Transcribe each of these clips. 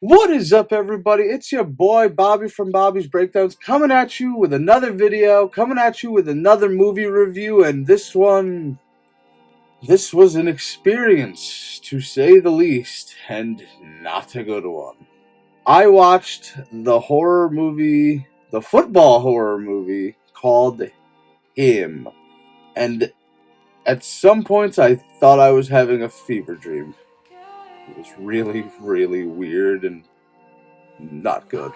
What is up, everybody? It's your boy Bobby from Bobby's Breakdowns coming at you with another video, coming at you with another movie review, and this was an experience, to say the least, and not a good one. I watched the football horror movie called Him, and at some points I thought I was having a fever dream. It was really, really weird and not good.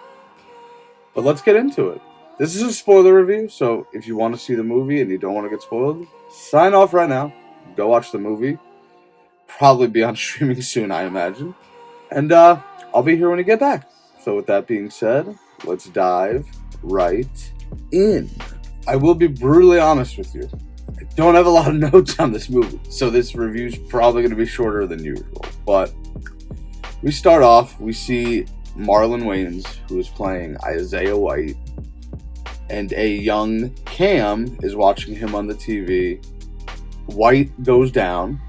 But let's get into it. This is a spoiler review, so if you want to see the movie and you don't want to get spoiled, sign off right now. Go watch the movie. Probably be on streaming soon, I imagine. And I'll be here when you get back. So with that being said, let's dive right in. I will be brutally honest with you. I don't have a lot of notes on this movie, so this review's probably going to be shorter than usual. But we start off, we see Marlon Wayans, who is playing Isaiah White, and a young Cam is watching him on the TV. White goes down,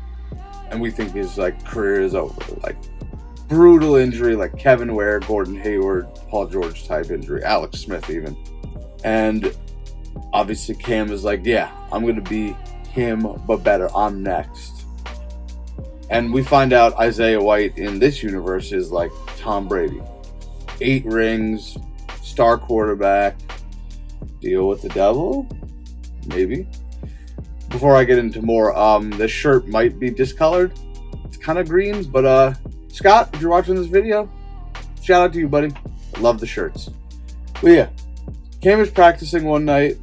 and we think his career is over. Brutal injury, like Kevin Ware, Gordon Hayward, Paul George type injury, Alex Smith even. And obviously Cam is like, yeah, I'm going to be him, but better. I'm next. And we find out Isaiah White in this universe is like Tom Brady. 8 rings, star quarterback, deal with the devil? Maybe. Before I get into more, this shirt might be discolored. It's kind of green, but Scott, if you're watching this video, shout out to you, buddy. I love the shirts. But yeah, Cam is practicing one night,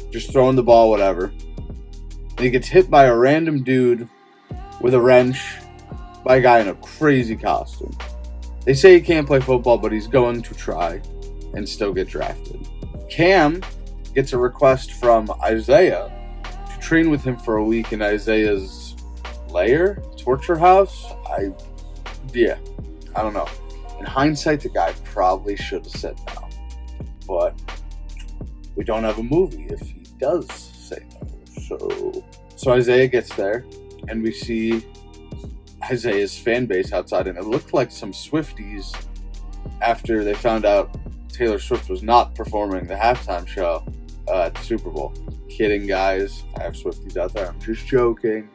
just throwing the ball, whatever. And he gets hit by a random dude with a wrench by a guy in a crazy costume. They say he can't play football, but he's going to try and still get drafted. Cam gets a request from Isaiah to train with him for a week in Isaiah's lair, torture house. I don't know. In hindsight, the guy probably should have said no. But we don't have a movie if he does say no. So Isaiah gets there, and we see Isaiah's fan base outside, and it looked like some Swifties after they found out Taylor Swift was not performing the halftime show at the Super Bowl. Kidding, guys. I have Swifties out there. I'm just joking.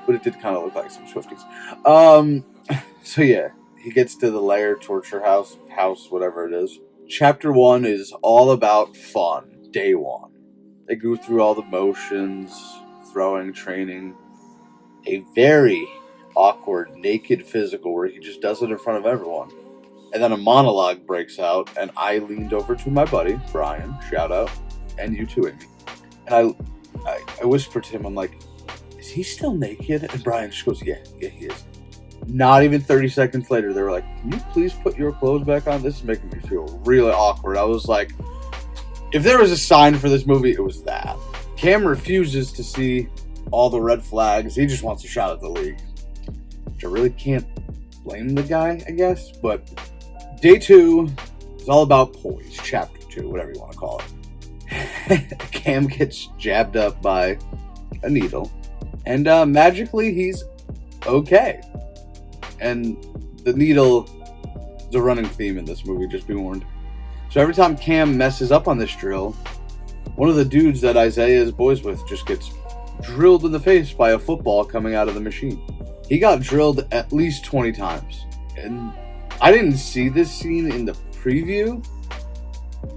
But it did kind of look like some Swifties. So yeah, he gets to the lair, torture house, whatever it is. Chapter 1 is all about fun. Day 1. They go through all the motions, throwing, training. A very awkward, naked physical where he just does it in front of everyone. And then a monologue breaks out, and I leaned over to my buddy, Brian, shout out, and you too, Amy. And I whispered to him, I'm like, is he still naked? And Brian just goes, yeah, he is. Not even 30 seconds later, they were like, can you please put your clothes back on? This is making me feel really awkward. I was like, if there was a sign for this movie, it was that. Cam refuses to see all the red flags. He just wants a shot at the league. Which I really can't blame the guy, I guess. But day 2 is all about poise. Chapter 2, whatever you want to call it. Cam gets jabbed up by a needle. And magically, he's okay. And the needle is a running theme in this movie, just be warned. So every time Cam messes up on this drill, one of the dudes that Isaiah is boys with just gets drilled in the face by a football coming out of the machine. He got drilled at least 20 times. And I didn't see this scene in the preview,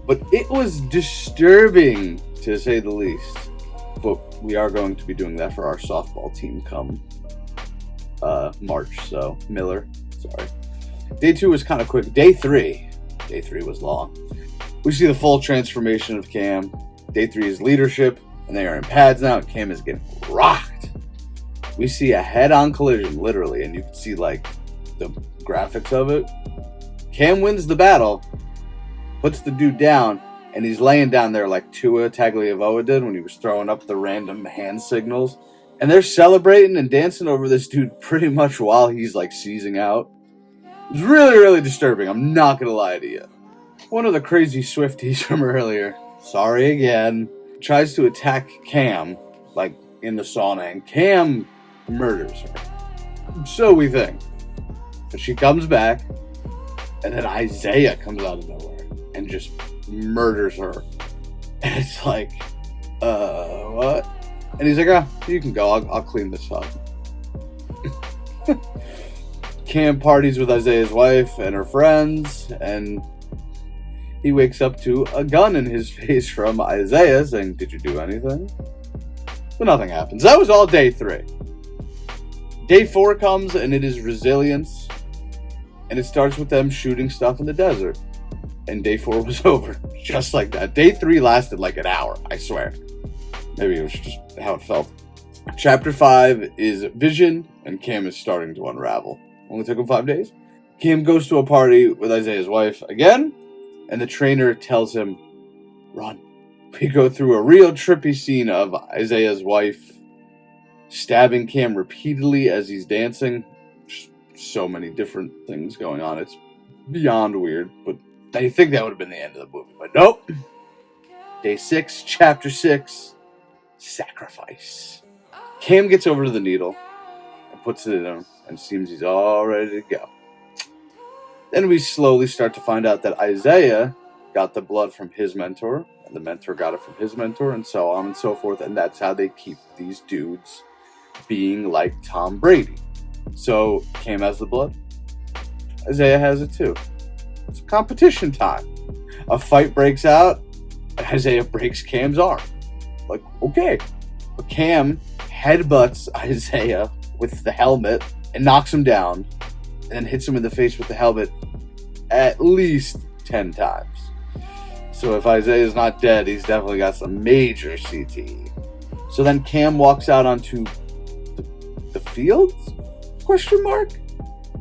but it was disturbing, to say the least. But we are going to be doing that for our softball team come March. So, Miller, sorry. Day 2 was kind of quick. Day 3 was long. We see the full transformation of Cam. Day 3 is leadership, and they are in pads now, and Cam is getting rocked. We see a head-on collision, literally, and you can see, the graphics of it. Cam wins the battle, puts the dude down, and he's laying down there like Tua Tagliavoa did when he was throwing up the random hand signals. And they're celebrating and dancing over this dude pretty much while he's, seizing out. It was really, really disturbing. I'm not going to lie to you. One of the crazy Swifties from earlier, sorry again, tries to attack Cam, in the sauna, and Cam murders her. So we think. But she comes back, And then Isaiah comes out of nowhere and just murders her. And it's like, what? And he's like, you can go. I'll clean this up. Cam parties with Isaiah's wife and her friends, and he wakes up to a gun in his face from Isaiah saying, did you do anything? But nothing happens. That was all day 3. Day 4 comes, and it is resilience. And it starts with them shooting stuff in the desert. And day 4 was over. Just like that. Day 3 lasted like an hour, I swear. Maybe it was just how it felt. Chapter 5 is Vision, and Cam is starting to unravel. Only took him 5 days. Cam goes to a party with Isaiah's wife again, and the trainer tells him, run. We go through a real trippy scene of Isaiah's wife stabbing Cam repeatedly as he's dancing. Just so many different things going on. It's beyond weird, but I think that would have been the end of the movie. But nope. Day 6, Chapter 6, Sacrifice. Cam gets over to the needle and puts it in him, and seems he's all ready to go. Then we slowly start to find out that Isaiah got the blood from his mentor, and the mentor got it from his mentor, and so on and so forth, and that's how they keep these dudes being like Tom Brady. So, Cam has the blood. Isaiah has it too. It's competition time. A fight breaks out, and Isaiah breaks Cam's arm. Like, okay. But Cam headbutts Isaiah with the helmet and knocks him down, and then hits him in the face with the helmet at least 10 times. So if Isaiah's not dead, he's definitely got some major CTE. So then Cam walks out onto the field? Question mark?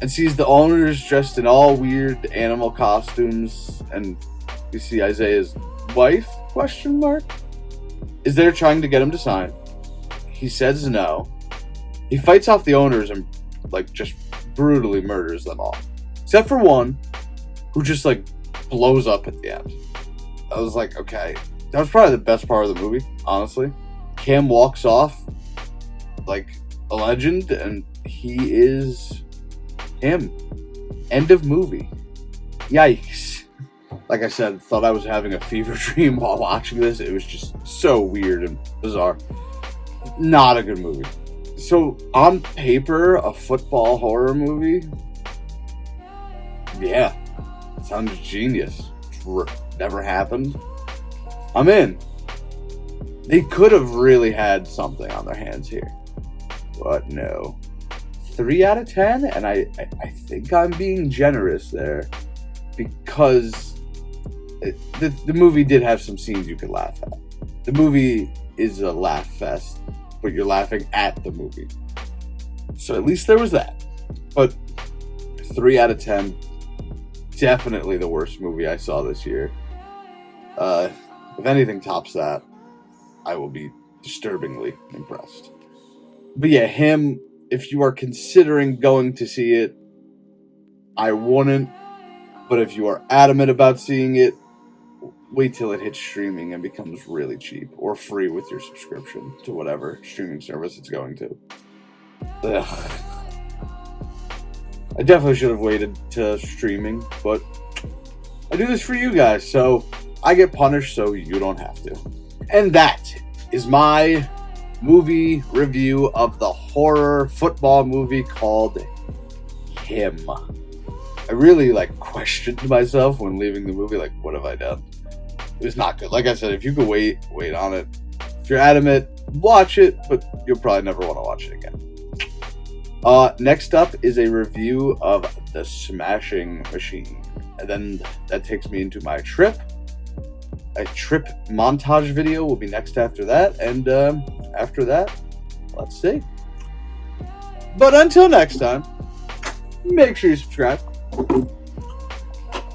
And sees the owners dressed in all weird animal costumes, and we see Isaiah's wife? Question mark? Is there trying to get him to sign. He says no. He fights off the owners and just brutally murders them all. Except for one, who just blows up at the end. I was like, okay. That was probably the best part of the movie, honestly. Cam walks off like a legend, and he is him. End of movie. Yikes. Like I said, thought I was having a fever dream while watching this. It was just so weird and bizarre. Not a good movie. So, on paper, a football horror movie? Yeah. Sounds genius. Never happened. I'm in. They could have really had something on their hands here. But no. 3 out of 10? And I think I'm being generous there. Because the movie did have some scenes you could laugh at. The movie is a laugh fest, but you're laughing at the movie. So at least there was that. But 3 out of 10, definitely the worst movie I saw this year. If anything tops that, I will be disturbingly impressed. But yeah, him, if you are considering going to see it, I wouldn't. But if you are adamant about seeing it, wait till it hits streaming and becomes really cheap or free with your subscription to whatever streaming service it's going to. Ugh. I definitely should have waited to streaming, but I do this for you guys, so I get punished so you don't have to. And that is my movie review of the horror football movie called Him. I really questioned myself when leaving the movie, what have I done? It was not good. Like I said, if you could wait on it. If you're adamant, watch it, but you'll probably never want to watch it again. Next up is a review of The Smashing Machine. And then that takes me into my trip. A trip montage video will be next after that. And after that, let's see. But until next time, make sure you subscribe.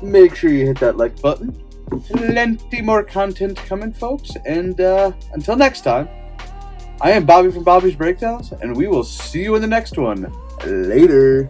Make sure you hit that like button. Plenty more content coming, folks. And until next time, I am Bobby from Bobby's Breakdowns, and we will see you in the next one. Later.